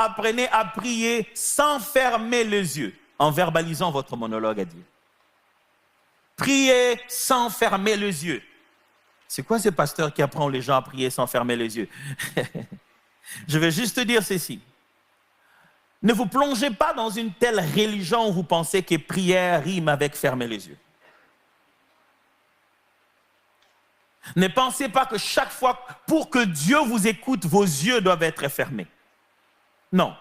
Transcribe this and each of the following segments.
apprenez à prier sans fermer les yeux, en verbalisant votre monologue à Dieu. Priez sans fermer les yeux. C'est quoi ce pasteur qui apprend les gens à prier sans fermer les yeux? Je vais juste te dire ceci. Ne vous plongez pas dans une telle religion où vous pensez que prière rime avec fermer les yeux. Ne pensez pas que chaque fois, pour que Dieu vous écoute, vos yeux doivent être fermés. Non.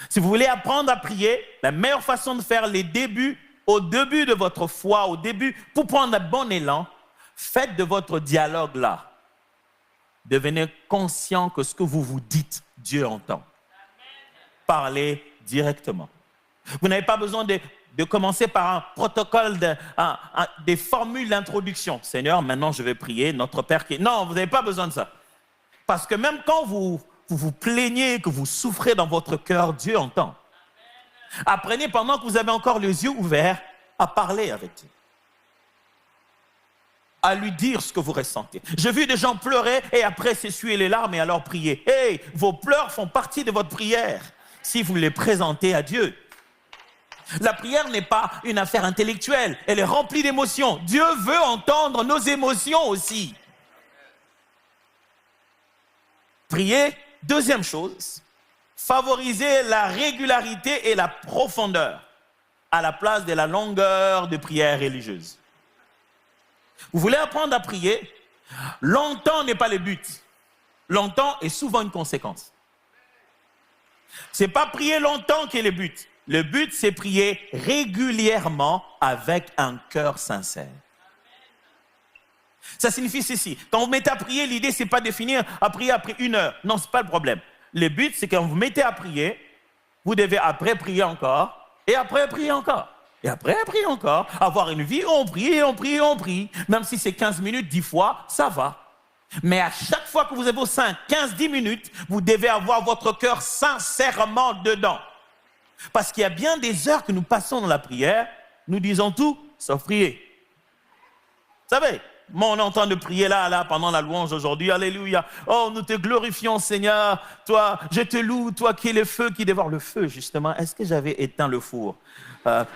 Si vous voulez apprendre à prier, la meilleure façon de faire au début de votre foi, pour prendre un bon élan, faites de votre dialogue là. Devenez conscient que ce que vous vous dites, Dieu entend. Parlez directement. Vous n'avez pas besoin de commencer par un protocole, des formules d'introduction. Seigneur, maintenant je vais prier, notre Père qui... Non, vous n'avez pas besoin de ça. Parce que même quand vous vous plaignez, que vous souffrez dans votre cœur, Dieu entend. Apprenez pendant que vous avez encore les yeux ouverts à parler avec Dieu. À lui dire ce que vous ressentez. J'ai vu des gens pleurer et après s'essuyer les larmes et alors prier. Hey, vos pleurs font partie de votre prière si vous les présentez à Dieu. La prière n'est pas une affaire intellectuelle, elle est remplie d'émotions. Dieu veut entendre nos émotions aussi. Prier, deuxième chose, favoriser la régularité et la profondeur à la place de la longueur de prière religieuse. Vous voulez apprendre à prier? Longtemps n'est pas le but. Longtemps est souvent une conséquence. Ce n'est pas prier longtemps qui est le but. Le but, c'est prier régulièrement avec un cœur sincère. Ça signifie ceci. Quand vous mettez à prier, l'idée, ce n'est pas de finir à prier après 1 heure. Non, ce n'est pas le problème. Le but, c'est quand vous mettez à prier, vous devez après prier encore, et après prier encore. Et après prier encore. Avoir une vie où on prie, on prie, on prie. Même si c'est 15 minutes, 10 fois, ça va. Mais à chaque fois que vous avez vos 5, 15, 10 minutes, vous devez avoir votre cœur sincèrement dedans. Parce qu'il y a bien des heures que nous passons dans la prière, nous disons tout, sauf prier. Vous savez, moi on est en train de prier là, pendant la louange aujourd'hui, alléluia. Oh, nous te glorifions Seigneur, toi, je te loue, toi qui es le feu, qui dévore le feu, justement. Est-ce que j'avais éteint le four?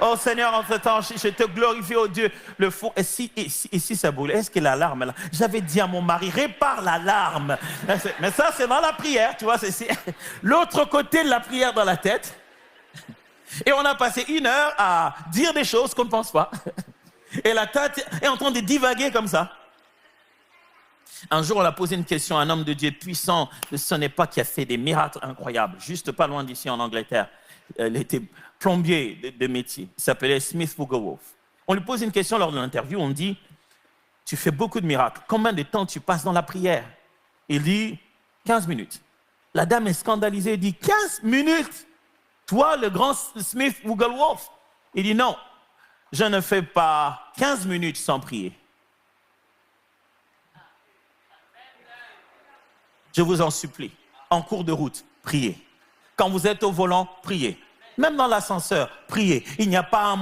Oh Seigneur, en ce temps, je te glorifie, oh Dieu, le four. Et si ça brûle, est-ce que l'alarme là? J'avais dit à mon mari, répare l'alarme. Mais ça, c'est dans la prière, tu vois, c'est l'autre côté de la prière dans la tête. Et on a passé 1 heure à dire des choses qu'on ne pense pas. Et la tête est en train de divaguer comme ça. Un jour, on a posé une question à un homme de Dieu puissant de son époque qui a fait des miracles incroyables, juste pas loin d'ici en Angleterre. Il était plombier de métier. Il s'appelait Smith Wigglesworth. On lui pose une question lors de l'interview. On dit, tu fais beaucoup de miracles. Combien de temps tu passes dans la prière? Il dit, 15 minutes. La dame est scandalisée. Elle dit, 15 minutes? Toi, le grand Smith Wigglesworth? Il dit, non, je ne fais pas 15 minutes sans prier. Je vous en supplie, en cours de route, priez. Quand vous êtes au volant, priez. Même dans l'ascenseur, priez. Il n'y a pas un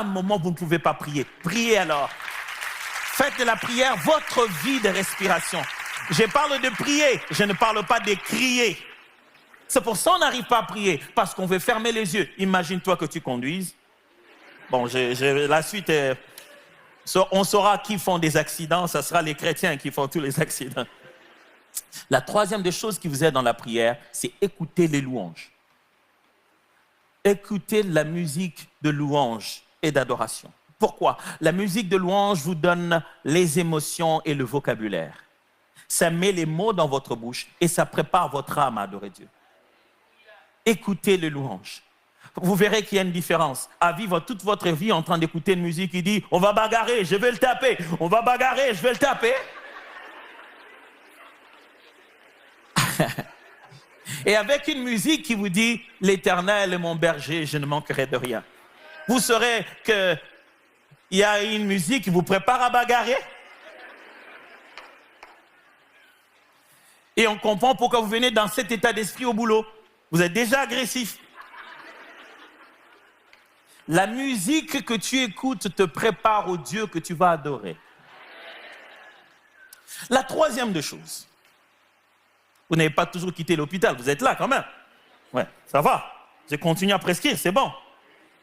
moment où vous ne pouvez pas prier. Priez alors. Faites de la prière votre vie de respiration. Je parle de prier, je ne parle pas de crier. C'est pour ça qu'on n'arrive pas à prier, parce qu'on veut fermer les yeux. Imagine-toi que tu conduises. Bon, la suite, on saura qui font des accidents, ce sera les chrétiens qui font tous les accidents. La troisième des choses qui vous aide dans la prière, c'est écouter les louanges. Écoutez la musique de louange et d'adoration. Pourquoi? La musique de louange vous donne les émotions et le vocabulaire. Ça met les mots dans votre bouche et ça prépare votre âme à adorer Dieu. Écoutez les louanges. Vous verrez qu'il y a une différence. À vivre toute votre vie en train d'écouter une musique qui dit « On va bagarrer, je vais le taper. On va bagarrer, je vais le taper. » Et avec une musique qui vous dit « L'Éternel est mon berger, je ne manquerai de rien. » Vous saurez qu'il y a une musique qui vous prépare à bagarrer. Et on comprend pourquoi vous venez dans cet état d'esprit au boulot. Vous êtes déjà agressif. La musique que tu écoutes te prépare au Dieu que tu vas adorer. La troisième des choses. Vous n'avez pas toujours quitté l'hôpital, vous êtes là quand même. Ouais, ça va. Je continue à prescrire, c'est bon.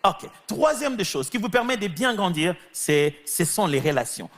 OK. Troisième des choses qui vous permet de bien grandir, ce sont les relations.